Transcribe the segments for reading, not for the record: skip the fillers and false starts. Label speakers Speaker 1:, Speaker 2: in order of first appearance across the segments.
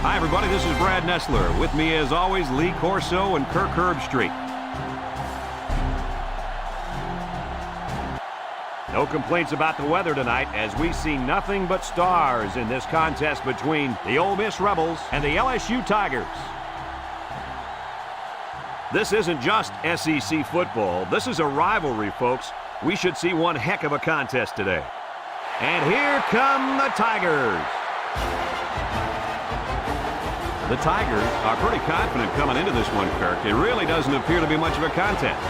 Speaker 1: Hi, everybody. This is Brad Nessler. With me, as always, Lee Corso and Kirk Herbstreit. No complaints about the weather tonight, as we see nothing but stars in this contest between the Ole Miss Rebels and the LSU Tigers. This isn't just SEC football. This is a rivalry, folks. We should see one heck of a contest today. And here come the Tigers. The Tigers are pretty confident coming into this one, Kirk. It really doesn't appear to be much of a contest.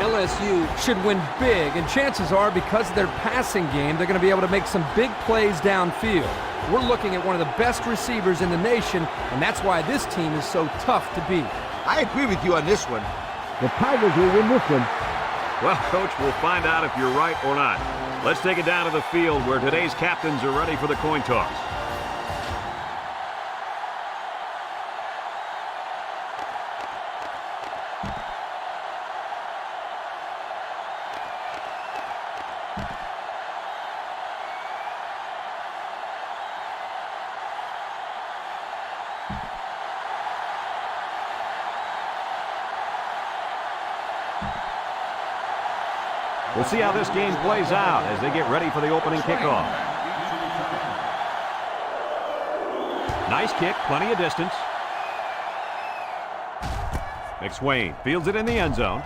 Speaker 2: LSU should win big, and chances are, because of their passing game, they're going to be able to make some big plays downfield. We're looking at one of the best receivers in the nation, and that's why this team is so tough to beat.
Speaker 3: I agree with you on this one.
Speaker 4: The Tigers will win this one.
Speaker 1: Well, Coach, we'll find out if you're right or not. Let's take it down to the field where today's captains are ready for the coin toss. We'll see how this game plays out as they get ready for the opening kickoff. Nice kick, plenty of distance. McSwain fields it in the end zone.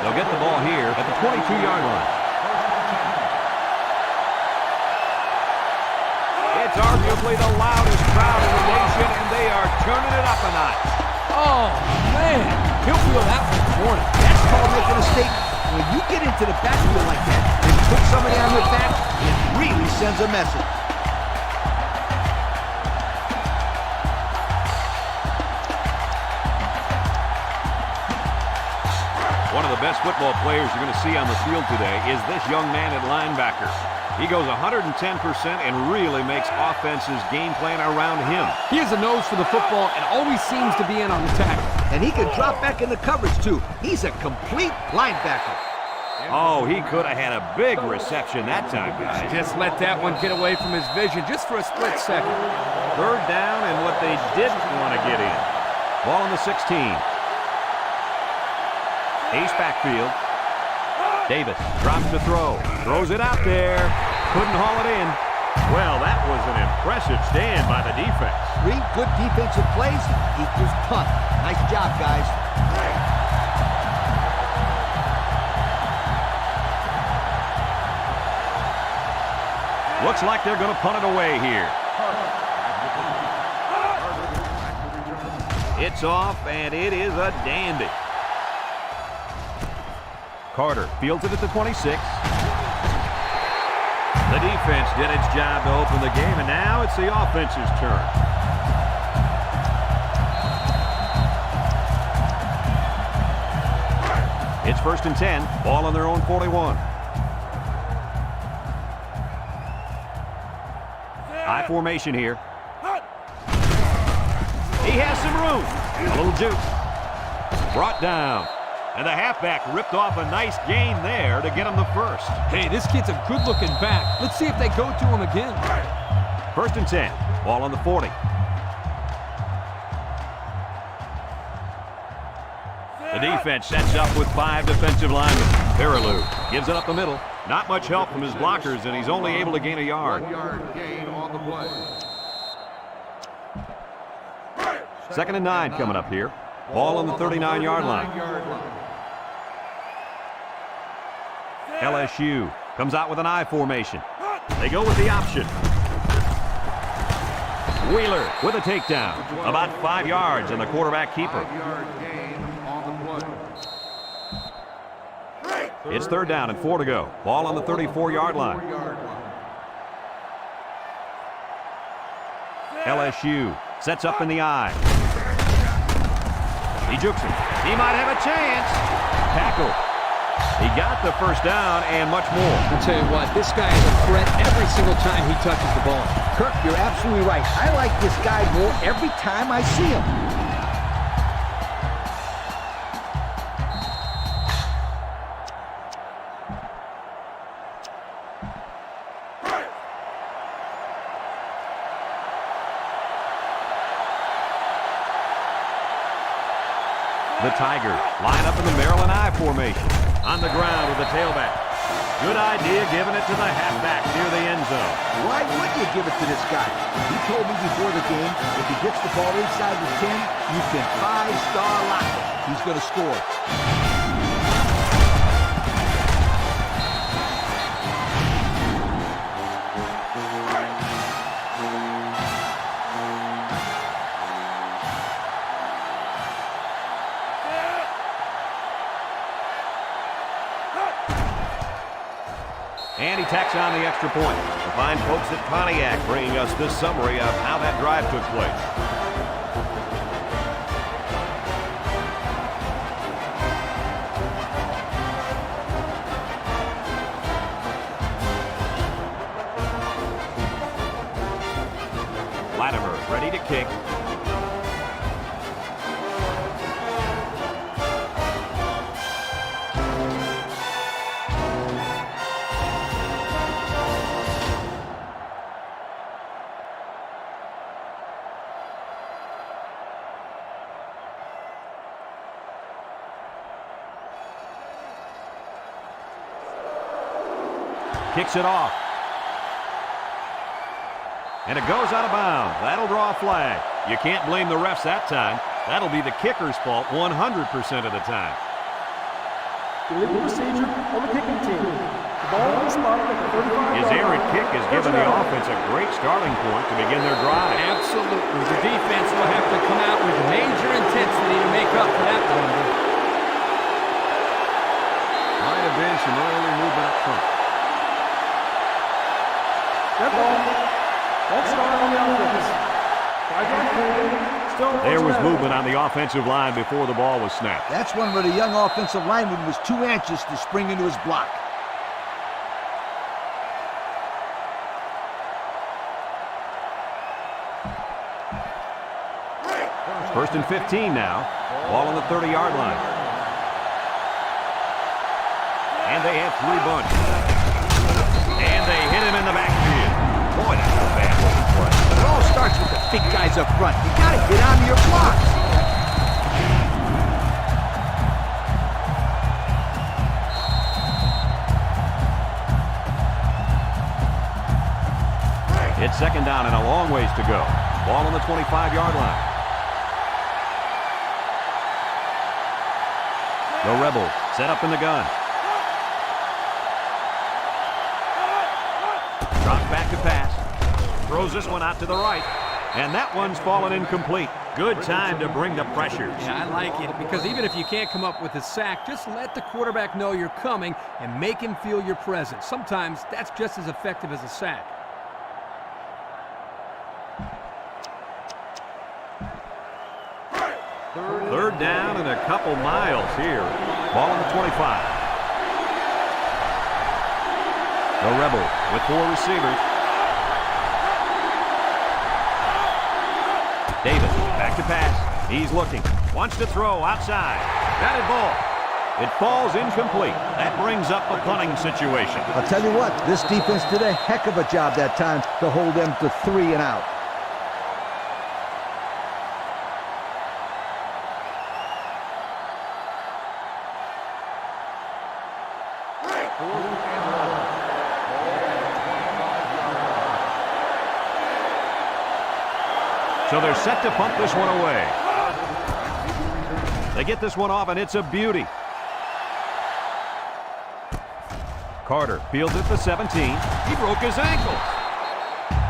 Speaker 1: They'll get the ball here at the 22-yard line. It's arguably the loudest crowd in the nation, and they are turning it up a notch.
Speaker 2: Oh, man. He'll feel that one this morning.
Speaker 3: That's called making a statement. When you get into the backfield like that and put somebody on your back, it really sends a message.
Speaker 1: One of the best football players you're going to see on the field today is this young man at linebacker. He goes 110% and really makes offenses game plan around him.
Speaker 2: He has a nose for the football and always seems to be in on the tackle.
Speaker 3: And he can drop back in the coverage, too. He's a complete linebacker.
Speaker 1: Oh, he could have had a big reception that time, guys.
Speaker 2: Just let that one get away from his vision just for a split second.
Speaker 1: Third down and what they didn't want to get in. Ball on the 16. Ace backfield. Davis drops to throw. Throws it out there. Couldn't haul it in. Well, that was an impressive stand by the defense.
Speaker 3: 3 good defensive plays equals punt. Nice job, guys.
Speaker 1: Looks like they're going to punt it away here. It's off, and it is a dandy. Carter fields it at the 26. The defense did its job to open the game, and now it's the offense's turn. It's 1st and 10. Ball on their own 41. High formation here. He has some room. A little juke. Brought down. And the halfback ripped off a nice gain there to get him the first.
Speaker 2: Hey, this kid's a good-looking back. Let's see if they go to him again.
Speaker 1: 1st and 10. Ball on the 40. The defense sets up with 5 defensive linemen. Peterson gives it up the middle. Not much help from his blockers, and he's only able to gain a yard.
Speaker 5: 1-yard gain on the play.
Speaker 1: 2nd and 9 coming up here. Ball on the 39-yard line. LSU comes out with an I formation. They go with the option. Wheeler with a takedown. About 5 yards, and the quarterback keeper.
Speaker 5: 5-yard gain on the play.
Speaker 1: It's 3rd down and 4 to go. Ball on the 34-yard line. LSU sets up in the I. He jukes him. He might have a chance. Tackle. He got the first down and much more.
Speaker 2: I'll tell you what, this guy is a threat every single time he touches the ball.
Speaker 3: Kirk, you're absolutely right. I like this guy more every time I see him.
Speaker 1: The Tigers line up in the Maryland I formation. On the ground with the tailback. Good idea giving it to the halfback near the end zone.
Speaker 3: Why wouldn't you give it to this guy? He told me before the game, if he gets the ball inside the 10, you can 5-star lock it. He's going to score.
Speaker 1: And he tacks on the extra point. The fine folks at Pontiac bringing us this summary of how that drive took place. Latimer ready to kick. Kicks it off. And it goes out of bounds. That'll draw a flag. You can't blame the refs that time. That'll be the kicker's fault 100% of the time.
Speaker 6: Illegal procedure on the kicking team. The ball is spotted at the 35-yard line.
Speaker 1: His errant kick has given the offense a great starting point to begin their drive.
Speaker 2: Absolutely. The defense will have to come out with major intensity to make up for that blunder.
Speaker 1: Might have been some early movement up front.
Speaker 6: That ball. That's start on the offense. 5-yard penalty. Still
Speaker 1: There was movement on the offensive line before the ball was snapped.
Speaker 3: That's one where the young offensive lineman was too anxious to spring into his block.
Speaker 1: First and 15 now. Ball on the 30-yard line. And they have three bunch. And they hit him in the backfield. Boy, that's a bad looking play.
Speaker 3: It all starts with the big guys up front. You got to get onto your blocks.
Speaker 1: It's second down and a long ways to go. Ball on the 25-yard line. The Rebels set up in the gun. Drops back to pass. Throws this one out to the right. And that one's fallen incomplete. Good time to bring the pressure.
Speaker 2: Yeah, I like it because even if you can't come up with a sack, just let the quarterback know you're coming and make him feel your presence. Sometimes that's just as effective as a sack.
Speaker 1: Third down and a couple miles here. Ball on the 25. The Rebels with four receivers. Davis back to pass. He's looking. Wants to throw outside. Batted ball. It falls incomplete. That brings up a punting situation.
Speaker 3: I'll tell you what, this defense did a heck of a job that time to hold them to 3 and out.
Speaker 1: So they're set to punt this one away. They get this one off, and it's a beauty. Carter fields at the 17. He broke his ankle.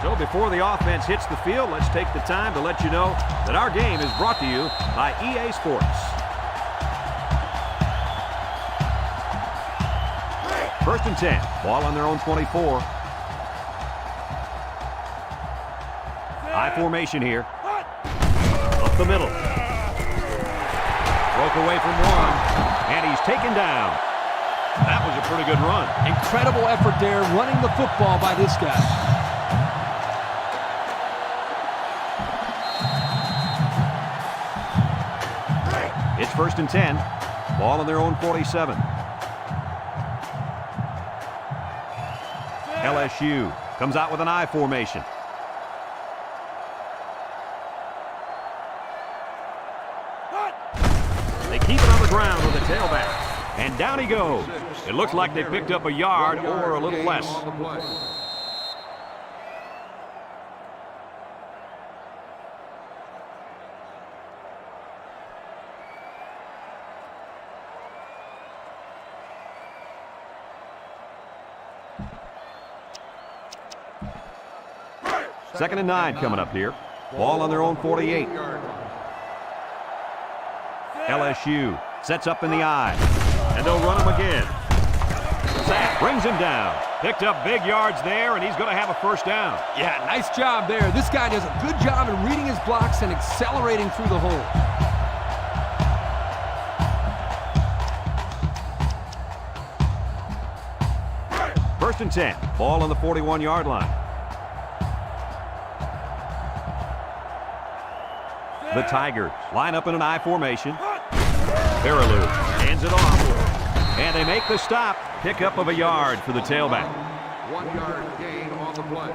Speaker 1: So before the offense hits the field, let's take the time to let you know that our game is brought to you by EA Sports. First and 10. Ball on their own 24. High formation here. Up the middle. Broke away from one. And he's taken down. That was a pretty good run.
Speaker 2: Incredible effort there running the football by this guy.
Speaker 1: It's first and 10. Ball on their own 47. LSU comes out with an I formation. They keep it on the ground with the tailback. And down he goes. It looks like they picked up a yard or a little less.
Speaker 5: On the play.
Speaker 1: Second and 9 coming up here. Ball on their own 48. LSU sets up in the I. And they'll run him again. Sack brings him down. Picked up big yards there, and he's going to have a first down.
Speaker 2: Yeah, nice job there. This guy does a good job in reading his blocks and accelerating through the hole.
Speaker 1: First and 10. Ball on the 41-yard line. The Tigers line up in an I formation. Peterson hands it off. And they make the stop. Pickup of a yard for the tailback.
Speaker 5: 1 yard gain on the play.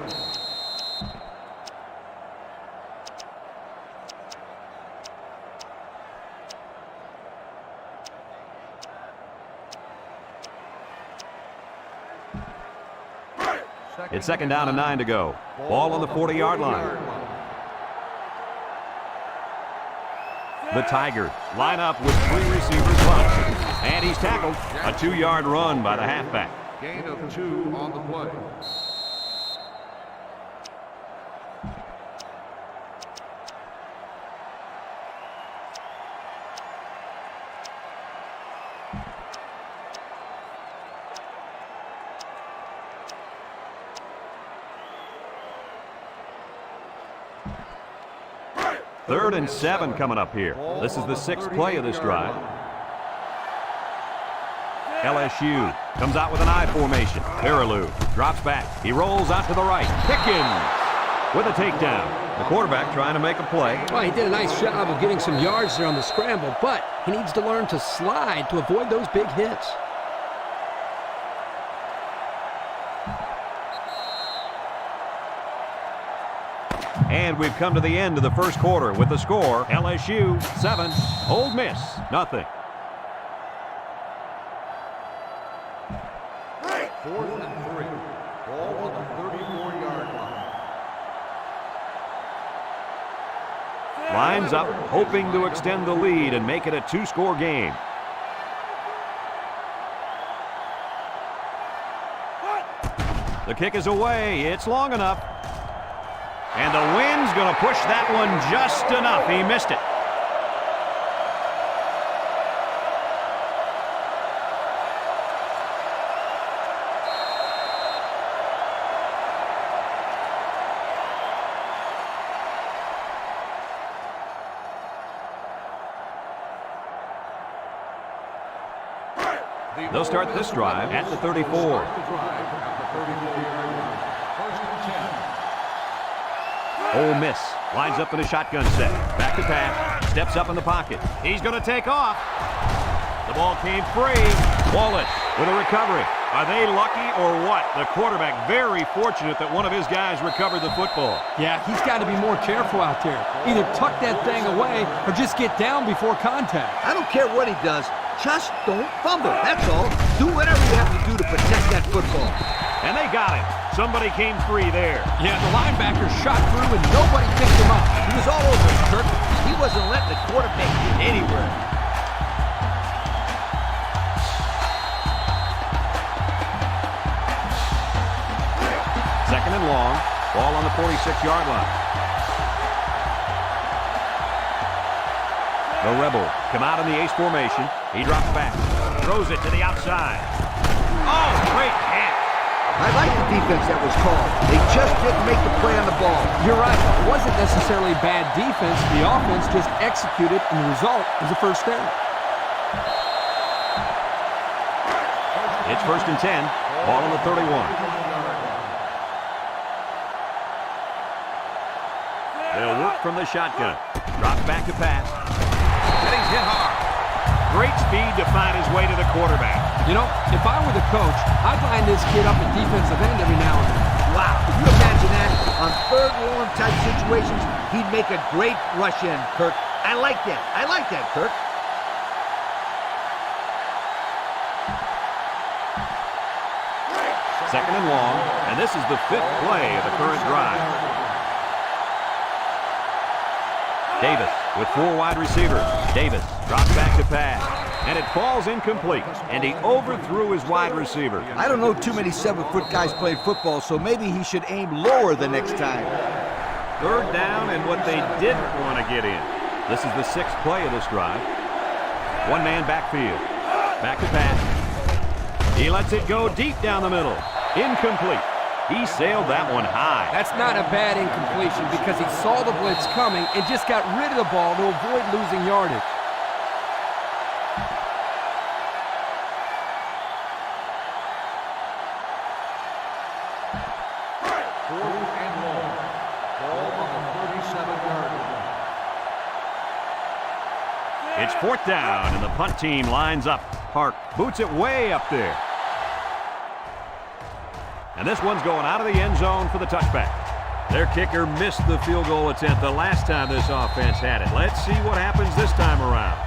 Speaker 1: It's second down and 9 to go. Ball on the 40-yard line. The Tigers line up with 3 receivers left. And he's tackled. A 2-yard run by the halfback.
Speaker 5: Gain of 2 on the play.
Speaker 1: Third and 7 coming up here. This is the 6th play of this drive. LSU comes out with an I formation. Peterson drops back. He rolls out to the right. Pickens with a takedown. The quarterback trying to make a play.
Speaker 7: Well, he did a nice job of getting some yards there on the scramble, but he needs to learn to slide to avoid those big hits.
Speaker 1: And we've come to the end of the first quarter with the score, LSU 7, Ole Miss nothing.
Speaker 5: 4th and 3. Ball on the 34-yard line.
Speaker 1: Lines up, hoping to extend the lead and make it a 2-score game. The kick is away. It's long enough. And the wind's going to push that one just enough. He missed it. They'll start this drive at the 34. Ole Miss lines up in a shotgun set. Back to pass. Steps up in the pocket. He's going to take off. The ball came free. Wallace with a recovery. Are they lucky or what? The quarterback very fortunate that one of his guys recovered the football.
Speaker 2: Yeah, he's got to be more careful out there. Either tuck that thing away or just get down before contact.
Speaker 3: I don't care what he does. Just don't fumble. That's all. Do whatever you have to do to protect that football.
Speaker 1: And they got him. Somebody came free there.
Speaker 2: Yeah, the linebacker shot through and nobody picked him up.
Speaker 3: He was all over him, Kirk. He wasn't letting the quarterback get anywhere.
Speaker 1: Second and long. Ball on the 46-yard line. The Rebels come out in the ace formation. He drops back. Throws it to the outside. Oh, great catch.
Speaker 3: I like the defense that was called. They just didn't make the play on the ball.
Speaker 2: You're right. It wasn't necessarily bad defense. The offense just executed, and the result was a first down.
Speaker 1: It's first and 10. Ball on the 31. They'll work from the shotgun. Drops back to pass. And he's hit hard. Great speed to find his way to the quarterback.
Speaker 2: You know, if I were the coach, I'd line this kid up at defensive end every now and then.
Speaker 3: Wow, can you imagine that? On third and long type situations, he'd make a great rush in, Kirk. I like that. I like that, Kirk.
Speaker 1: 2nd and long, and this is the 5th play of the current drive. Davis with 4 wide receivers. Davis drops back to pass, and it falls incomplete, and he overthrew his wide receiver.
Speaker 3: I don't know too many 7-foot guys playing football, so maybe he should aim lower the next time.
Speaker 1: 3rd down and what they didn't want to get in. This is the 6th play of this drive. 1-man backfield. Back to pass. He lets it go deep down the middle. Incomplete. He sailed that one high.
Speaker 2: That's not a bad incompletion because he saw the blitz coming and just got rid of the ball to avoid losing yardage.
Speaker 1: It's 4th down, and the punt team lines up. Park boots it way up there. And this one's going out of the end zone for the touchback. Their kicker missed the field goal attempt the last time this offense had it. Let's see what happens this time around.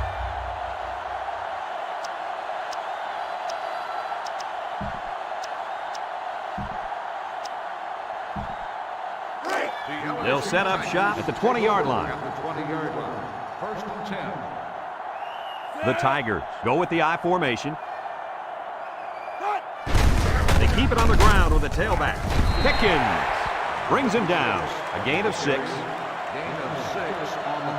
Speaker 1: They'll set up shop at the 20-yard line.
Speaker 5: 1st and 10.
Speaker 1: The Tigers go with the I formation. They keep it on the ground with the tailback. Pickens brings him down. A gain of 6.
Speaker 5: Gain of 6 on the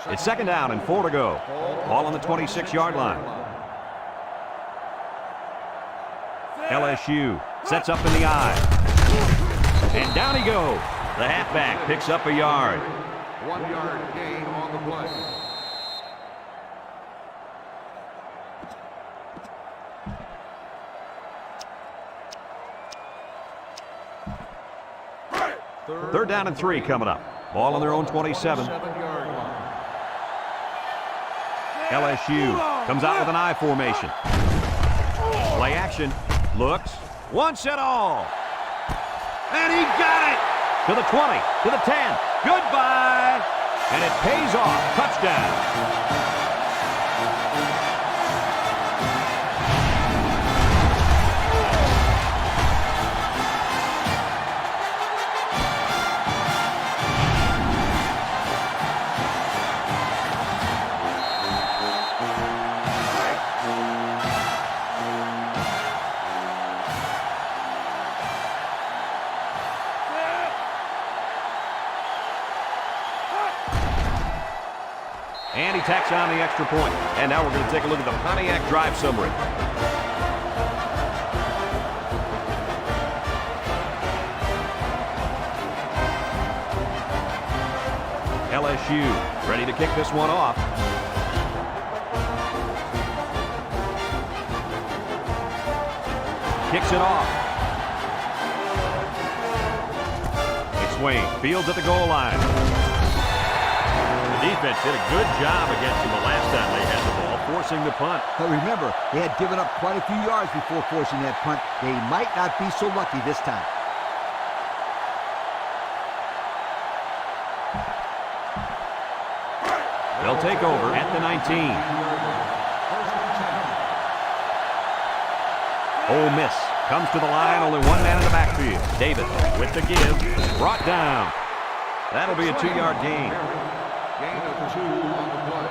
Speaker 5: play.
Speaker 1: It's 2nd down and 4 to go. Ball on the 26-yard line. LSU sets up in the I. And down he goes. The halfback picks up a yard.
Speaker 5: 1-yard gain on the play.
Speaker 1: Third down and 3 coming up. Ball on their own 27.
Speaker 5: 7-yard line.
Speaker 1: LSU comes out with an I formation. Play action. Looks. Once and all. And he got it! To the 20, to the 10. Goodbye! And it pays off. Touchdown. And he tacks on the extra point. And now we're going to take a look at the Pontiac drive summary. LSU ready to kick this one off. Kicks it off. It's Wayne. Fields at the goal line. The defense did a good job against them the last time they had the ball, forcing the punt.
Speaker 3: But remember, they had given up quite a few yards before forcing that punt. They might not be so lucky this time.
Speaker 1: They'll take over at the 19. Ole Miss comes to the line, only 1 man in the backfield. Davis with the give, brought down. That'll be a 2-yard gain.
Speaker 5: Gain of 2 on the play.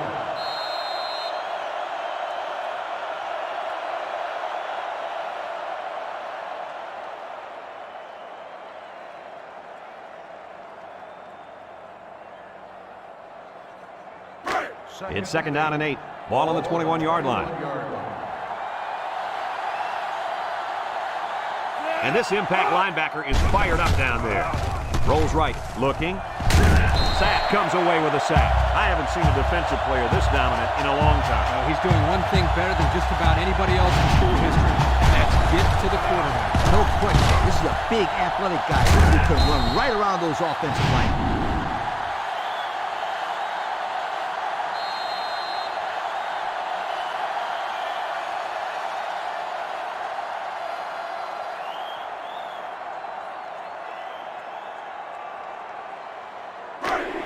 Speaker 1: It's 2nd down and 8. Ball on the 21-yard line. And this impact linebacker is fired up down there. Rolls right, looking. Sack comes away with a sack. I haven't seen a defensive player this dominant in a long time.
Speaker 2: He's doing one thing better than just about anybody else in school history, and that's get to the quarterback.
Speaker 3: No question. This is a big athletic guy who can run right around those offensive linemen.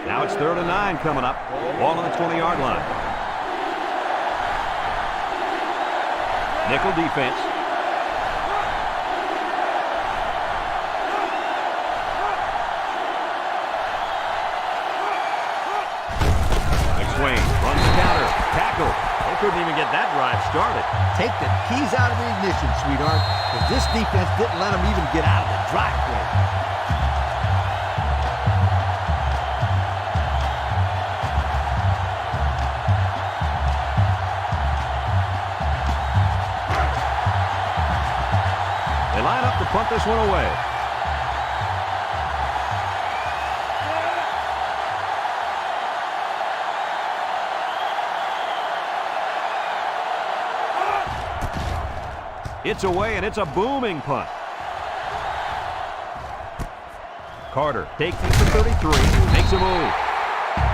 Speaker 1: Now it's 3rd and 9 coming up. Ball on the 20-yard line. Nickel defense. McSwain runs the counter. Tackle. They couldn't even get that drive started.
Speaker 3: Take the keys out of the ignition, sweetheart, because this defense didn't let them even get out of the driveway.
Speaker 1: They line up to punt this one away. It's away, and it's a booming punt. Carter takes it to 33, makes a move.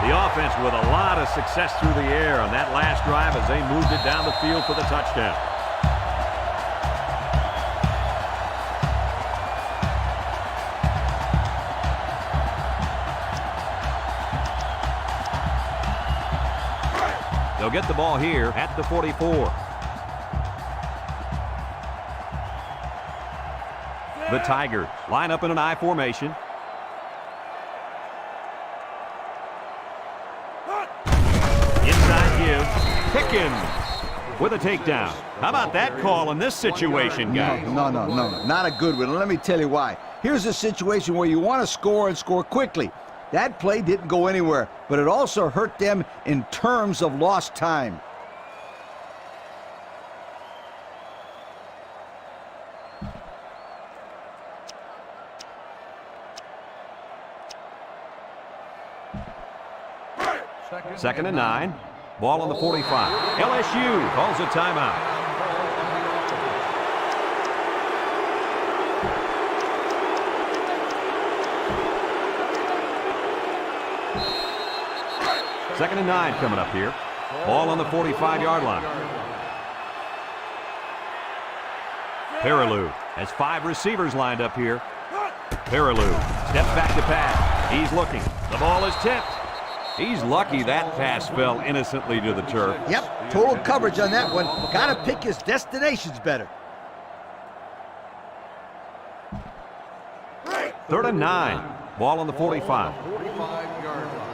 Speaker 1: The offense with a lot of success through the air on that last drive as they moved it down the field for the touchdown. They'll get the ball here at the 44. The Tigers line up in an I formation. Inside give. Pickens with a takedown. How about that call in this situation, guys?
Speaker 3: No. Not a good one. Let me tell you why. Here's a situation where you want to score and score quickly. That play didn't go anywhere, but it also hurt them in terms of lost time.
Speaker 1: Second and 9. Ball on the 45. LSU calls a timeout. Second and 9 coming up here. Ball on the 45-yard line. Peterson has 5 receivers lined up here. Peterson steps back to pass. He's looking. The ball is tipped. He's lucky that pass fell innocently to the turf.
Speaker 3: Yep, total coverage on that one. Got to pick his destinations better.
Speaker 1: 3rd and 9. Ball on the 45.
Speaker 5: 45-yard line.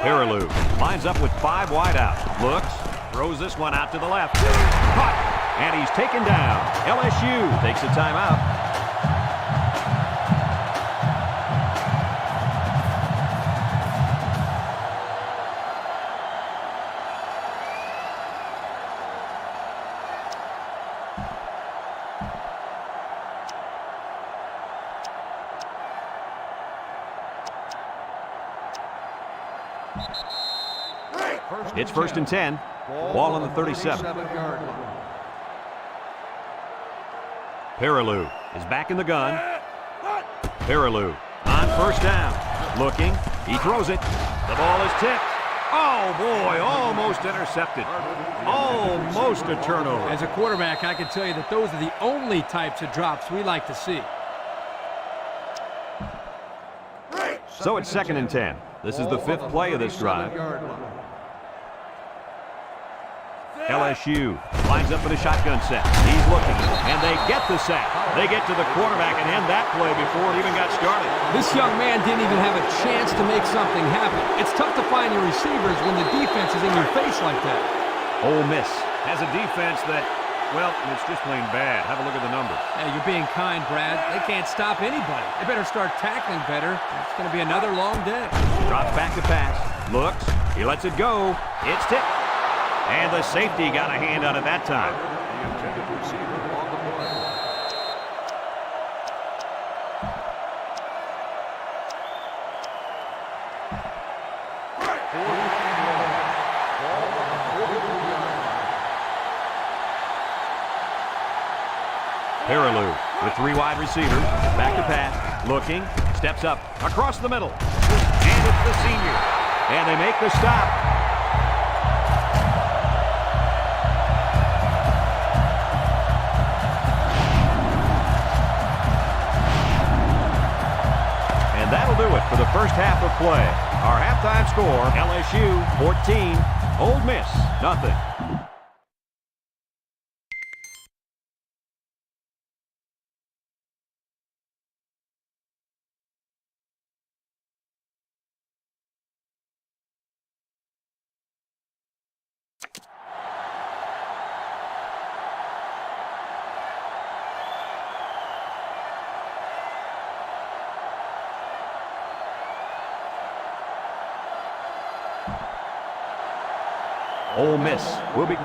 Speaker 1: Peterson lines up with 5 wideouts. Looks, throws this one out to the left. Caught, and he's taken down. LSU takes a timeout. It's 1st and 10. Ball on the 37. Peterson is back in the gun. Peterson on 1st down. Looking. He throws it. The ball is tipped. Oh, boy, almost intercepted. Almost a turnover.
Speaker 2: As a quarterback, I can tell you that those are the only types of drops we like to see.
Speaker 1: So it's 2nd and 10. This is the 5th play of this drive. LSU lines up in a shotgun set. He's looking, and they get the sack. They get to the quarterback and end that play before it even got started.
Speaker 2: This young man didn't even have a chance to make something happen. It's tough to find your receivers when the defense is in your face like that.
Speaker 1: Ole Miss has a defense that, well, it's just plain bad. Have a look at the numbers.
Speaker 2: Hey, you're being kind, Brad. They can't stop anybody. They better start tackling better. It's going to be another long day.
Speaker 1: Drops back to pass. Looks. He lets it go. It's tipped. And the safety got a hand on it that time.
Speaker 5: The intended receiver on the play.
Speaker 1: Peterson with 3 wide receivers. Back to pass. Looking. Steps up. Across the middle. And it's the senior. And they make the stop. first half of play. Our halftime score, LSU 14, Ole Miss nothing. Ole Miss will be...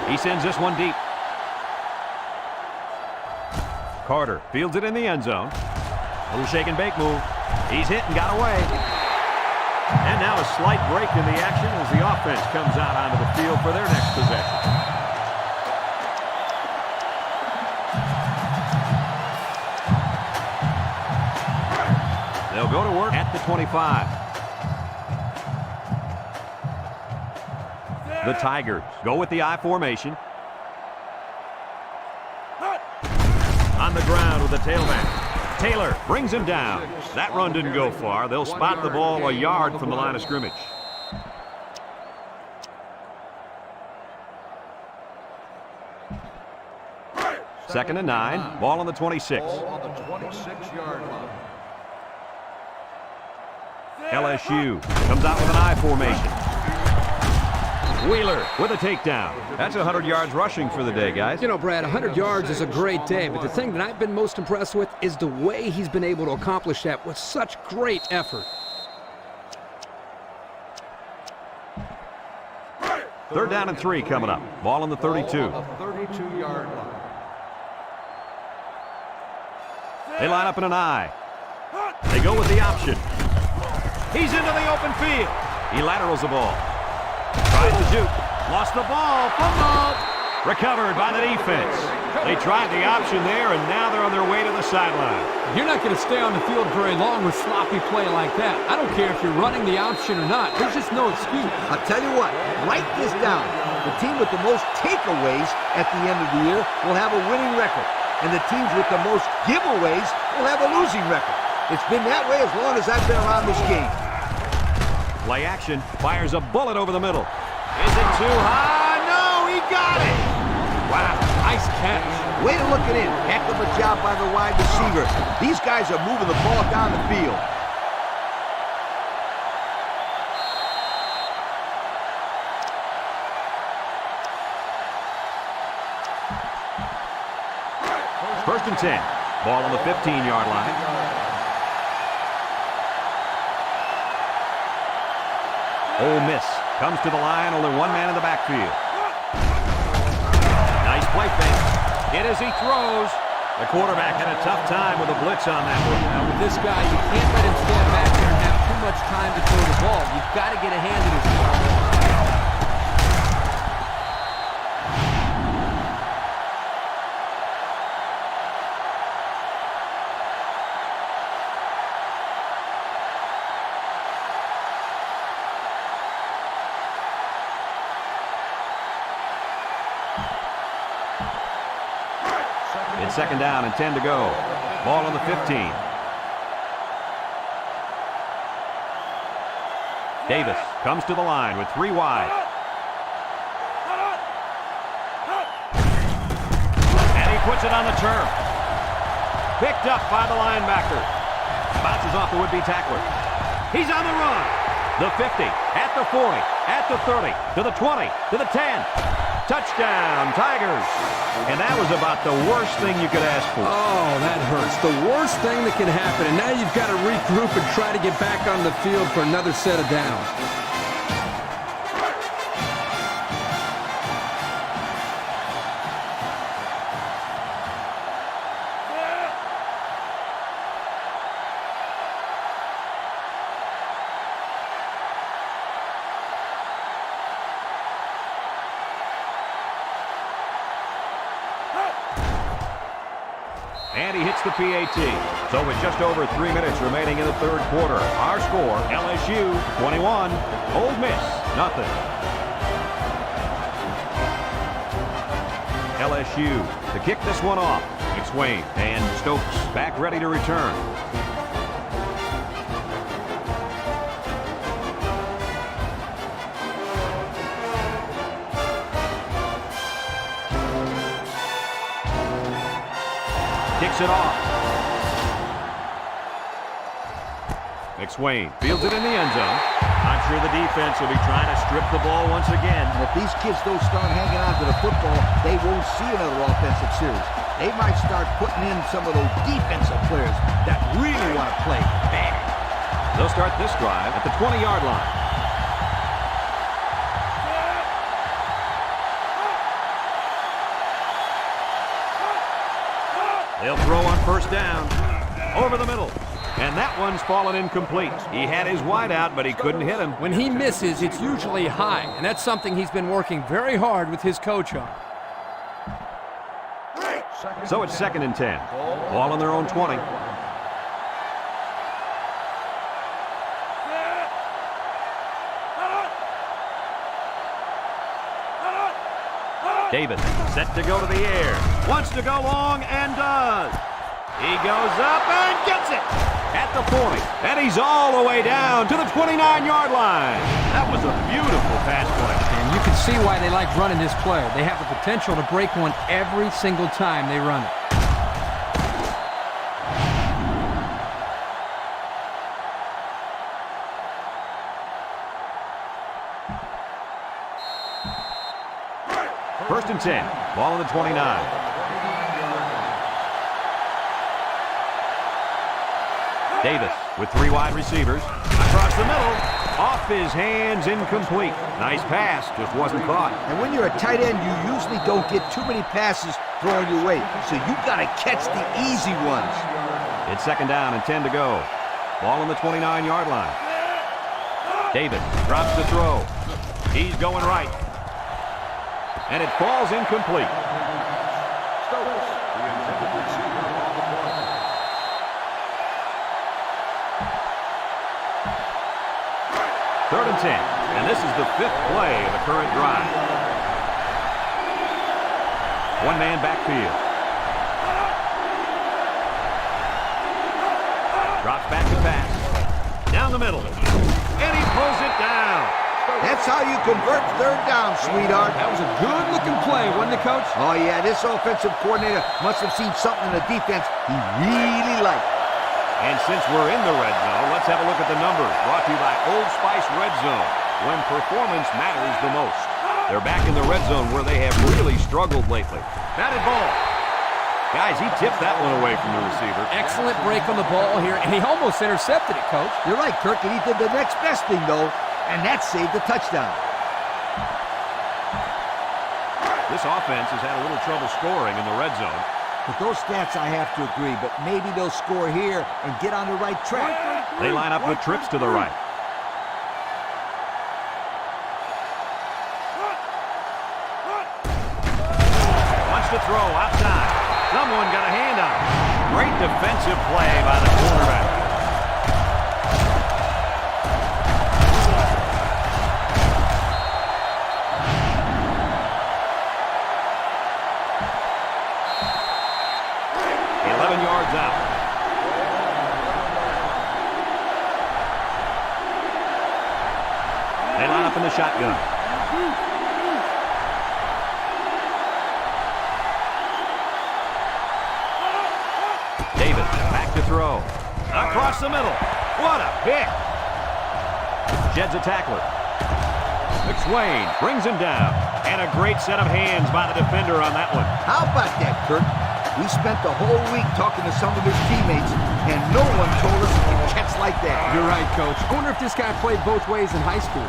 Speaker 1: He sends this one deep. Carter fields it in the end zone. Little shake and bake move. He's hit and got away. And now a slight break in the action as the offense comes out onto the field for their next possession. They'll go to work at the 25. The Tigers go with the I formation. On the ground with the tailback. Taylor brings him down. That run didn't go far. They'll spot the ball a yard from the line of scrimmage. Second and 9. Ball on the 26.
Speaker 5: Ball on the 26-yard line.
Speaker 1: LSU comes out with an I formation. Wheeler with a takedown. That's 100 yards rushing for the day, guys.
Speaker 7: You know, Brad, 100 yards is a great day, but the thing that I've been most impressed with is the way he's been able to accomplish that with such great effort.
Speaker 1: Third down and 3 coming up. Ball on the 32.
Speaker 5: Ball on the 32-yard line.
Speaker 1: They line up in an I. They go with the option. He's into the open field. He laterals the ball. Tries to shoot. Lost the ball. Football. Recovered by the defense. They tried the option there, and now they're on their way to the sideline.
Speaker 2: You're not going to stay on the field very long with sloppy play like that. I don't care if you're running the option or not. There's just no excuse.
Speaker 3: I'll tell you what, write this down. The team with the most takeaways at the end of the year will have a winning record, and the teams with the most giveaways will have a losing record. It's been that way as long as I've been around this game.
Speaker 1: Play action. Fires a bullet over the middle. Is it too high? No, he got it.
Speaker 2: Wow, nice catch.
Speaker 3: Way to look it in. Heck of a job by the wide receiver. These guys are moving the ball down the field.
Speaker 1: First and 10. Ball on the 15-yard line. Ole Miss comes to the line, only one man in the backfield. Nice play fake. It as he throws. The quarterback had a tough time with a blitz on that one.
Speaker 2: Now with this guy, you can't let him stand back there and have too much time to throw the ball. You've got to get a hand in his ball.
Speaker 1: It's second down and 10 to go. Ball on the 15. Davis comes to the line with 3 wide. And he puts it on the turf. Picked up by the linebacker. Bounces off the would-be tackler. He's on the run. The 50, at the 40, at the 30, to the 20, to the 10. Touchdown, Tigers. And that was about the worst thing you could ask for.
Speaker 7: Oh, that hurts. The worst thing that can happen. And now you've got to regroup and try to get back on the field for another set of downs.
Speaker 1: And he hits the PAT. So with just over 3 minutes remaining in the third quarter, our score, LSU 21, Ole Miss nothing. LSU to kick this one off. McSwain and Stokes back ready to return. Kicks it off. McSwain fields it in the end zone. I'm sure the defense will be trying to strip the ball once again.
Speaker 3: And if these kids don't start hanging on to the football, they won't see another offensive series. They might start putting in some of those defensive players that really want to play bad.
Speaker 1: They'll start this drive at the 20-yard line. They'll throw on first down. Over the middle. And that one's fallen incomplete. He had his wide out, but he couldn't hit him.
Speaker 2: When he misses, it's usually high, and that's something he's been working very hard with his coach on.
Speaker 1: So it's second and 10. Ball on their own 20. Davis set to go to the air. Wants to go long and does. He goes up and gets it at the 40. And he's all the way down to the 29-yard line. That was a beautiful pass play.
Speaker 2: And you can see why they like running this play. They have the potential to break one every single time they run it.
Speaker 1: First and 10. Ball on the 29. Davis with 3 wide receivers. Across the middle. Off his hands, incomplete. Nice pass, just wasn't caught.
Speaker 3: And when you're a tight end, you usually don't get too many passes thrown your way. So you've got to catch the easy ones.
Speaker 1: It's second down and 10 to go. Ball on the 29-yard line. Davis drops the throw. He's going right. And it falls incomplete. Third and 10. And this is the 5th play of the current drive. One-man backfield. Drops back to pass. Down the middle. And he pulls it down.
Speaker 3: That's how you convert third down, sweetheart.
Speaker 2: That was a good-looking play, wasn't it, Coach?
Speaker 3: Oh, yeah, this offensive coordinator must have seen something in the defense he really liked.
Speaker 1: And since we're in the red zone, let's have a look at the numbers. Brought to you by Old Spice Red Zone, when performance matters the most. They're back in the red zone where they have really struggled lately. Batted ball. Guys, he tipped that one away from the receiver.
Speaker 2: Excellent break on the ball here, and he almost intercepted it, Coach.
Speaker 3: You're right, Kirk, and he did the next best thing, though, and that saved the touchdown.
Speaker 1: This offense has had a little trouble scoring in the red zone.
Speaker 3: With those stats, I have to agree, but maybe they'll score here and get on the right track.
Speaker 1: They line up with trips to the right. Wants to throw outside. Someone got a hand on it. Great defensive play by the quarterback. in the shotgun. Davis back to throw. Across the middle. What a pick. Sheds a tackler. McSwain brings him down. And a great set of hands by the defender on that one.
Speaker 3: How about that, Kurt? We spent the whole week talking to some of his teammates, and no one told us he could catch like that.
Speaker 7: You're right, Coach. I wonder if this guy played both ways in high school.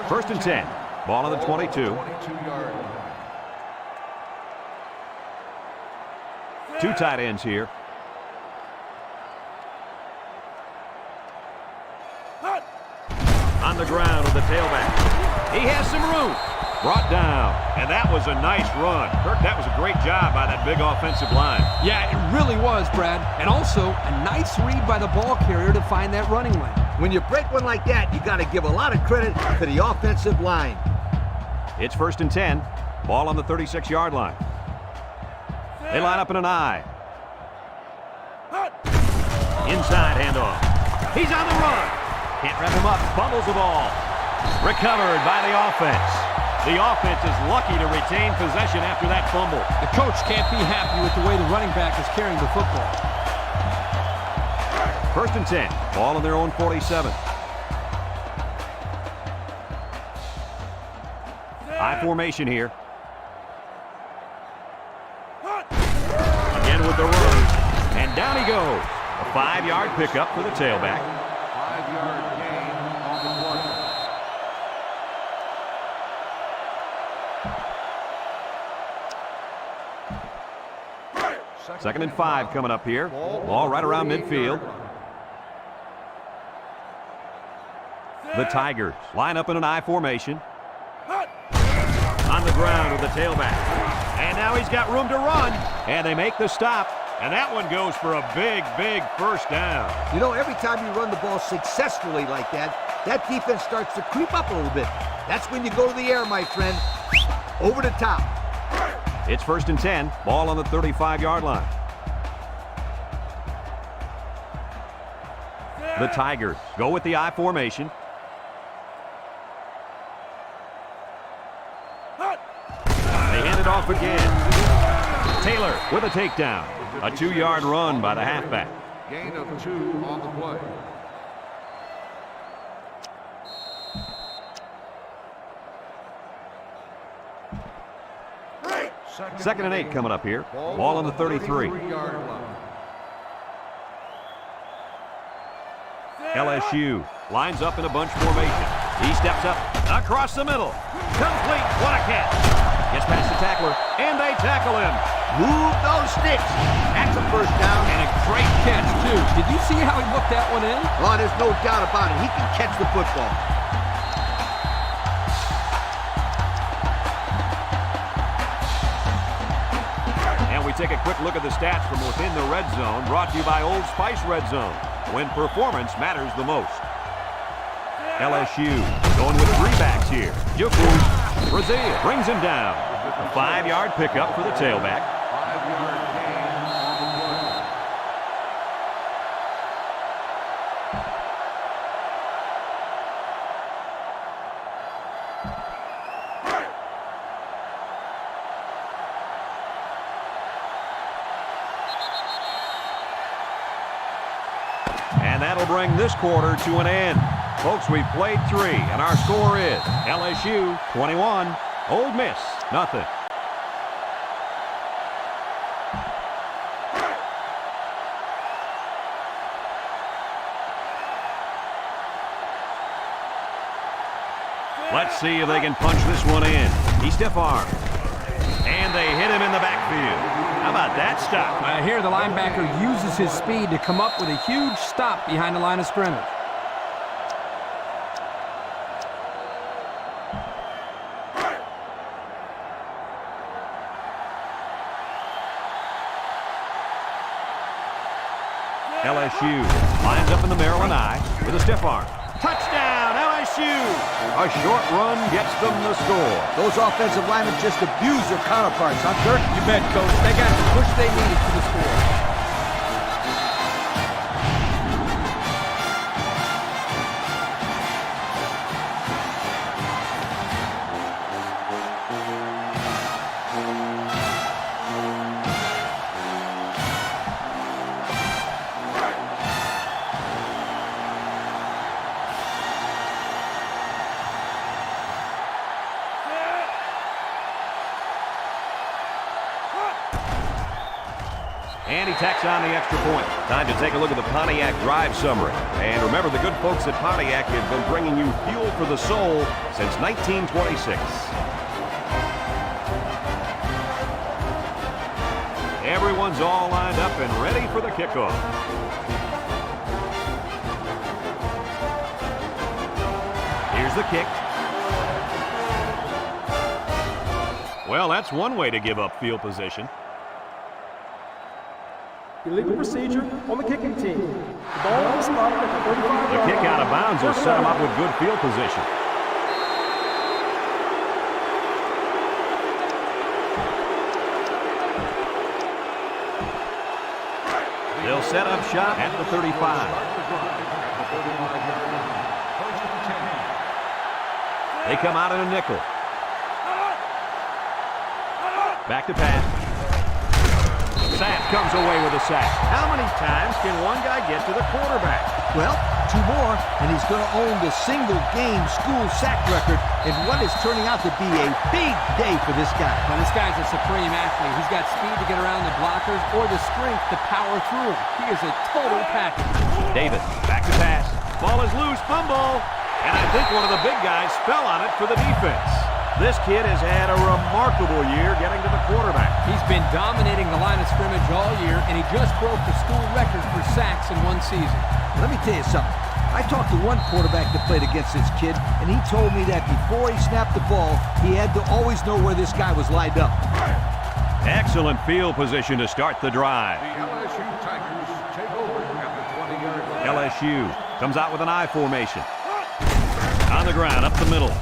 Speaker 1: First and 10. Ball on the 22.
Speaker 5: 22-yard line.
Speaker 1: Two tight ends here. On the ground with the tailback. He has some room. Brought down. And that was a nice run. Kirk, that was a great job by that big offensive line.
Speaker 7: Yeah, it really was, Brad. And also, a nice read by the ball carrier to find that running lane.
Speaker 3: When you break one like that, you got to give a lot of credit to the offensive line.
Speaker 1: It's first and 10. Ball on the 36-yard line. They line up in an I. Inside handoff. He's on the run. Can't wrap him up. Fumbles the ball. Recovered by the offense. The offense is lucky to retain possession after that fumble.
Speaker 7: The coach can't be happy with the way the running back is carrying the football.
Speaker 1: First and 10. Ball on their own 47. I formation here. Again with the run. And down he goes. A 5-yard pickup for the tailback.
Speaker 5: 5-yard gain on the play.
Speaker 1: Second and 5 coming up here. Ball right around midfield. The Tigers line up in an I formation. On the ground with the tailback. And now he's got room to run. And they make the stop. And that one goes for a big, big first down.
Speaker 3: You know, every time you run the ball successfully like that, that defense starts to creep up a little bit. That's when you go to the air, my friend. Over the top.
Speaker 1: It's first and 10. Ball on the 35-yard line. The Tigers go with the I formation. They hand it off again. Taylor with a takedown. A 2-yard run by the halfback.
Speaker 5: Gain of 2 on the play.
Speaker 1: Second and 8 coming up here. Ball on the 33.
Speaker 5: 33-yard line.
Speaker 1: LSU lines up in a bunch formation. He steps up across the middle. Complete. What a catch. Gets past the tackler, and they tackle him.
Speaker 3: Move those sticks. That's a first down.
Speaker 7: And a great catch, too. Did you see how he looked that one in?
Speaker 3: Oh, there's no doubt about it. He can catch the football.
Speaker 1: And we take a quick look at the stats from within the red zone, brought to you by Old Spice Red Zone, when performance matters the most. LSU going with 3 backs here. Juku Brazil brings him down. A 5-yard pickup for the tailback.
Speaker 5: 5-yard gain on the play.
Speaker 1: And that'll bring this quarter to an end. Folks, we've played 3, and our score is LSU 21, Ole Miss nothing. Let's see if they can punch this one in. He stiff-armed. And they hit him in the backfield. How about that stop?
Speaker 7: Here the linebacker uses his speed to come up with a huge stop behind the line of scrimmage.
Speaker 1: LSU lines up in the Maryland I with a stiff arm. Touchdown, LSU! LSU. A short run gets them the score.
Speaker 3: Those offensive linemen just abuse their counterparts, huh, Kirk?
Speaker 2: You bet, Coach. They got the push they needed for the score.
Speaker 1: And he tacks on the extra point. Time to take a look at the Pontiac drive summary. And remember, the good folks at Pontiac have been bringing you fuel for the soul since 1926. Everyone's all lined up and ready for the kickoff. Here's the kick. Well, that's one way to give up field position.
Speaker 6: Illegal procedure on the kicking team. The ball is spotted at the 35-yard line.
Speaker 1: The kick out of bounds will set him up with good field position. They'll set up shop at the 35. They come out in a nickel. Back to pass. Sapp comes away with a sack. How many times can one guy get to the quarterback?
Speaker 3: Well, 2 more, and he's going to own the single-game school sack record in what is turning out to be a big day for this guy.
Speaker 2: Now, this guy's a supreme athlete. He's got speed to get around the blockers or the strength to power through them. He is a total package.
Speaker 1: David, back to pass. Ball is loose, fumble. And I think one of the big guys fell on it for the defense. This kid has had a remarkable year getting to the quarterback.
Speaker 2: He's been dominating the line of scrimmage all year, and he just broke the school record for sacks in one season.
Speaker 3: Let me tell you something. I talked to one quarterback that played against this kid, and he told me that before he snapped the ball, he had to always know where this guy was lined up.
Speaker 1: Excellent field position to start the drive.
Speaker 5: The LSU Tigers take over at the 20-yard line.
Speaker 1: LSU comes out with an I formation. On the ground, up the middle.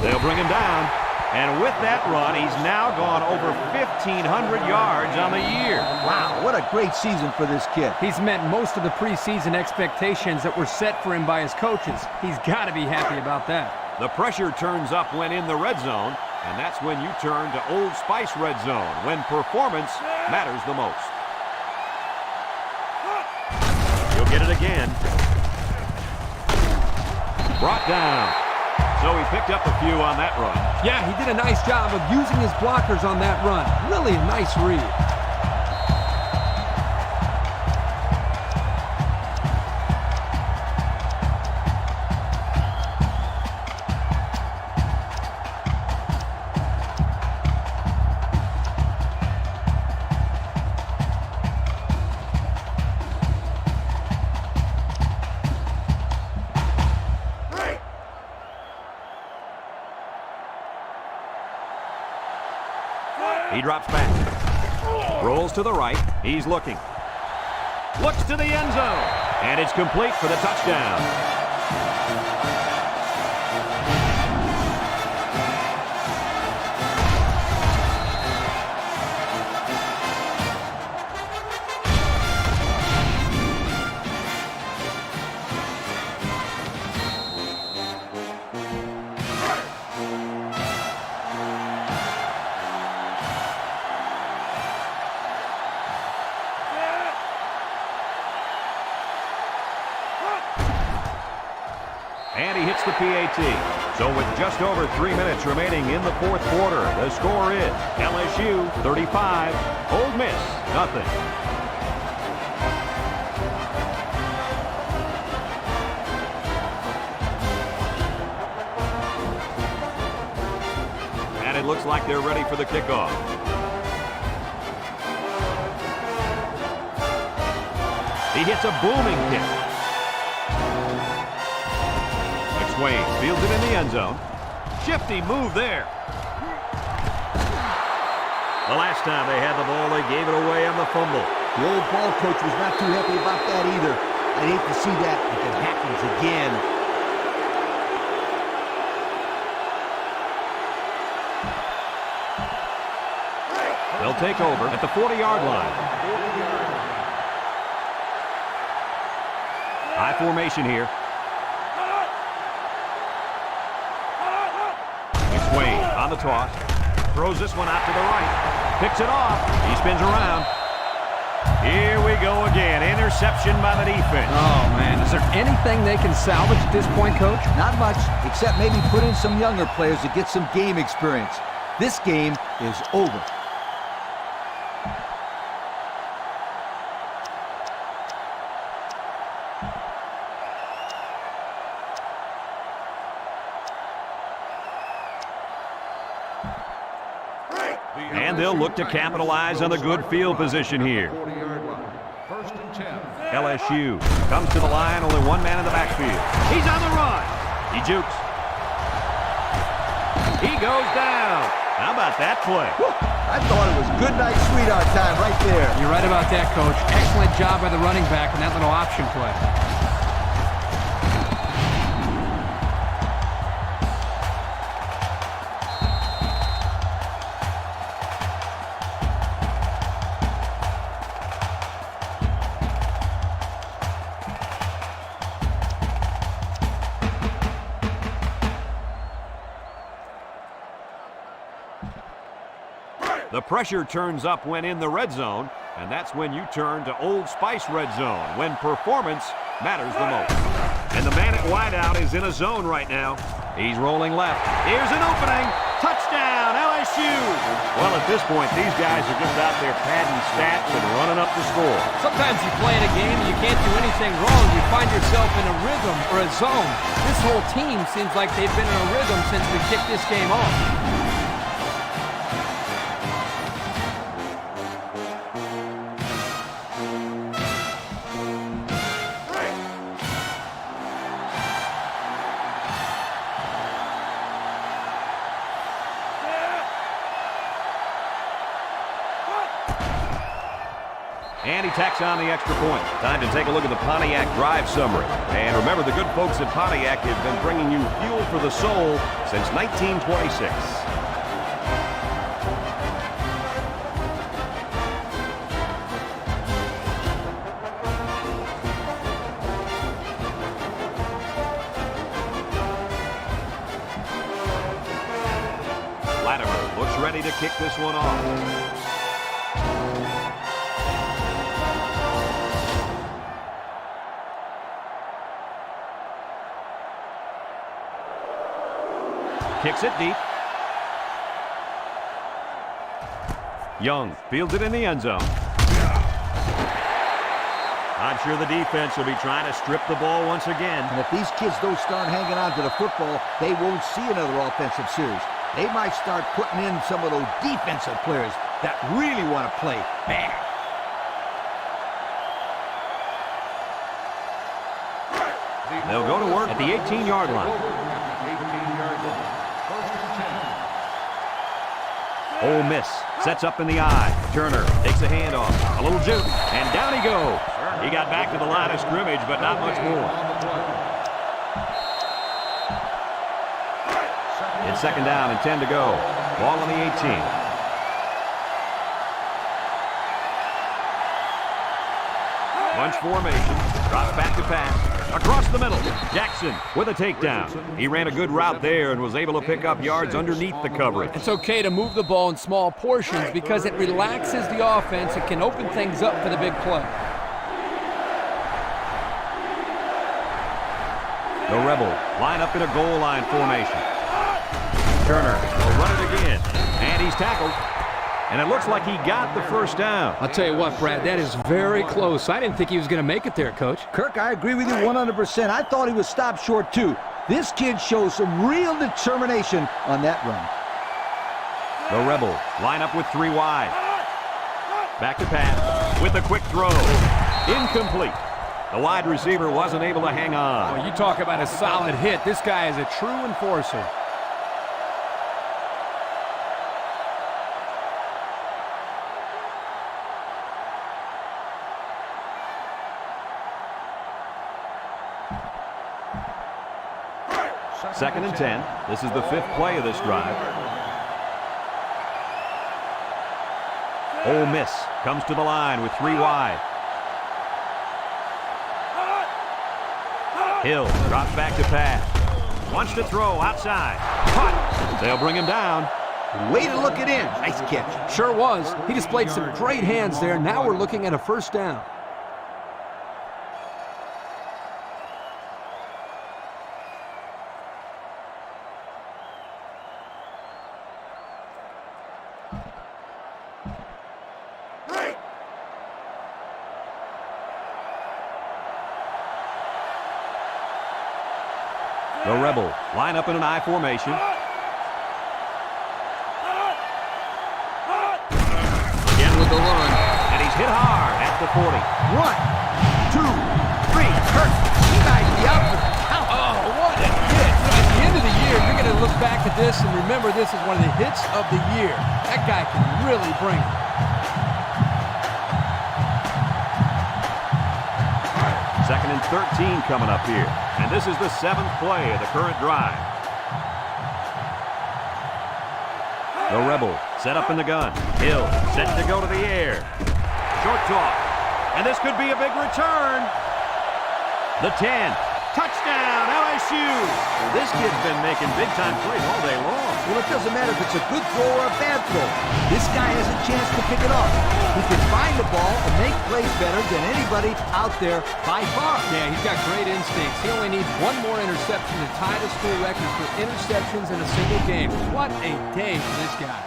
Speaker 1: They'll bring him down. And with that run, he's now gone over 1,500 yards on the year.
Speaker 3: Wow, what a great season for this kid.
Speaker 2: He's met most of the preseason expectations that were set for him by his coaches. He's got to be happy about that.
Speaker 1: The pressure turns up when in the red zone, and that's when you turn to Old Spice red zone, when performance matters the most. You'll get it again. Brought down. So he picked up a few on that run.
Speaker 2: Yeah, he did a nice job of using his blockers on that run. Really a nice read.
Speaker 1: He drops back. Rolls to the right. He's looking. Looks to the end zone. And it's complete for the touchdown. And he hits the PAT. So with just over 3 minutes remaining in the fourth quarter, the score is LSU 35, Ole Miss nothing. And it looks like they're ready for the kickoff. He hits a booming kick. Swain fields it in the end zone. Shifty move there. The last time they had the ball, they gave it away on the fumble.
Speaker 3: The old ball coach was not too happy about that either. I'd hate to see that if it happens again.
Speaker 1: They'll take over at the 40-yard line. High formation here. It's Wayne on the toss. Throws this one out to the right. Picks it off. He spins around. Here we go again. Interception by the defense.
Speaker 2: Oh, man. Is there anything they can salvage at this point, Coach?
Speaker 3: Not much, except maybe put in some younger players to get some game experience. This game is over.
Speaker 1: And they'll look to capitalize on the good field position here.
Speaker 5: 40-yard line. First and 10.
Speaker 1: LSU comes to the line, only one man in the backfield. He's on the run. He jukes. He goes down. How about that play?
Speaker 3: I thought it was good night, sweetheart time right there.
Speaker 2: You're right about that, Coach. Excellent job by the running back in that little option play.
Speaker 1: The pressure turns up when in the red zone, and that's when you turn to Old Spice red zone, when performance matters the most. And the man at wideout is in a zone right now. He's rolling left. Here's an opening. Touchdown, LSU. Well, at this point, these guys are just out there padding stats and running up the score.
Speaker 2: Sometimes you play in a game and you can't do anything wrong. You find yourself in a rhythm or a zone. This whole team seems like they've been in a rhythm since we kicked this game off.
Speaker 1: And he tacks on the extra point. Time to take a look at the Pontiac drive summary. And remember, the good folks at Pontiac have been bringing you fuel for the soul since 1926. Latimer looks ready to kick this one off. Kicks it deep. Young fields it in the end zone. I'm sure the defense will be trying to strip the ball once again.
Speaker 3: And if these kids don't start hanging on to the football, they won't see another offensive series. They might start putting in some of those defensive players that really want to play bad.
Speaker 1: They'll go to work at the 18-yard line.
Speaker 5: 18-yard line. First and 10.
Speaker 1: Ole Miss sets up in the eye. Turner takes a handoff. A little juke, and down he goes. He got back to the line of scrimmage, but not much more. It's second down and 10 to go. Ball on the 18. Bunch formation. Drops back to pass. Across the middle. Jackson with a takedown. He ran a good route there and was able to pick up yards underneath the coverage.
Speaker 2: It's okay to move the ball in small portions because it relaxes the offense. It can open things up for the big play.
Speaker 1: The Rebels line up in a goal line formation. Turner will run it again. And he's tackled. And it looks like he got the first down.
Speaker 7: I'll tell you what, Brad, that is very close. I didn't think he was going to make it there, Coach.
Speaker 3: Kirk, I agree with you 100%. I thought he was stopped short, too. This kid shows some real determination on that run.
Speaker 1: The Rebels line up with three wide. Back to pass with a quick throw. Incomplete. The wide receiver wasn't able to hang on.
Speaker 2: Well, you talk about a solid hit. This guy is a true enforcer.
Speaker 1: Second and 10. This is the fifth play of this drive. Ole Miss comes to the line with 3 wide. Hill drops back to pass. Wants to throw outside. Caught. They'll bring him down.
Speaker 3: Way to look it in. Nice catch.
Speaker 7: Sure was. He displayed some great hands there. Now we're looking at a first down.
Speaker 1: The Rebels line up in an I formation.
Speaker 7: Again with the run.
Speaker 1: And he's hit hard at the 40.
Speaker 3: 1, 2, 3. Kurt, he might be out for the count.
Speaker 2: Oh, what a hit. At the end of the year, you're going to look back at this and remember this is one of the hits of the year. That guy can really bring it.
Speaker 1: Second and 13 coming up here. And this is the 7th play of the current drive. The Rebels set up in the gun. Hill set to go to the air. Short toss. And this could be a big return. The 10. Touchdown, LSU. This kid's been making big-time plays all day long.
Speaker 3: Well, it doesn't matter if it's a good throw or a bad throw. This guy has a chance to pick it off. He can find the ball and make plays better than anybody out there by far.
Speaker 2: Yeah, he's got great instincts. He only needs one more interception to tie the school record for interceptions in a single game. What a day for this guy.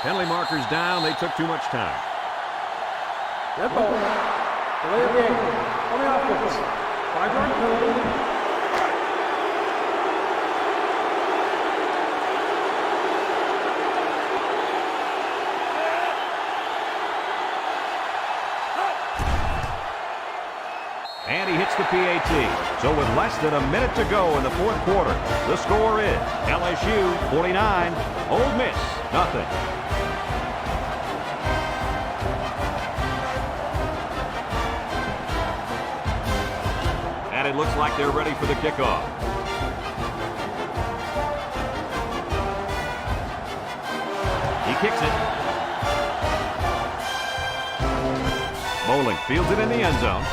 Speaker 1: Penalty markers down. They took too much time.
Speaker 6: Red ball. Delay of game. On the offense. 5-yard penalty.
Speaker 1: And he hits the PAT. So with less than a minute to go in the 4th quarter, the score is LSU 49, Ole Miss nothing. And it looks like they're ready for the kickoff. He kicks it. Bowling fields it in the end zone.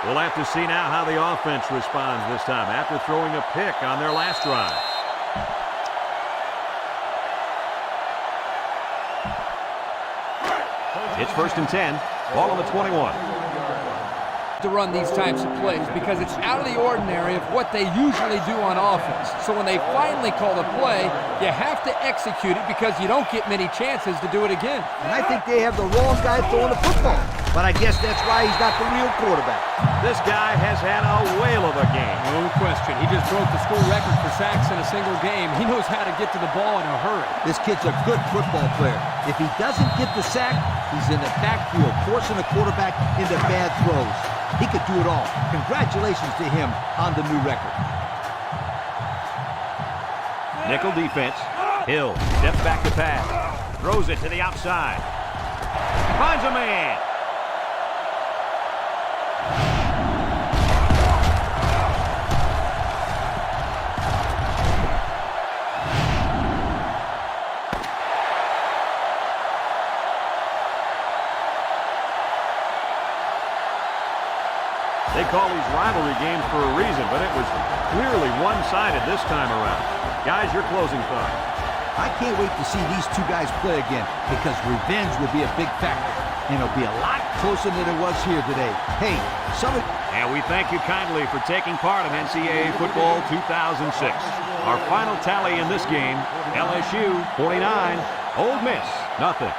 Speaker 1: We'll have to see now how the offense responds this time after throwing a pick on their last drive. It's 1st and 10. Ball on the 21.
Speaker 2: To run these types of plays because it's out of the ordinary of what they usually do on offense. So when they finally call the play, you have to execute it because you don't get many chances to do it again.
Speaker 3: And I think they have the wrong guy throwing the football. But I guess that's why he's not the real quarterback.
Speaker 1: This guy has had a whale of a game.
Speaker 2: No question. He just broke the school record for sacks in a single game. He knows how to get to the ball in a hurry.
Speaker 3: This kid's a good football player. If he doesn't get the sack, he's in the backfield, forcing the quarterback into bad throws. He could do it all. Congratulations to him on the new record.
Speaker 1: Nickel defense. Hill steps back to pass. Throws it to the outside. Finds a man. They call these rivalry games for a reason, but it was clearly one-sided this time around. Guys, your closing thoughts.
Speaker 3: I can't wait to see these two guys play again because revenge will be a big factor, and it'll be a lot closer than it was here today. Hey,
Speaker 1: And we thank you kindly for taking part in NCAA Football 2006. Our final tally in this game, LSU 49, Ole Miss nothing.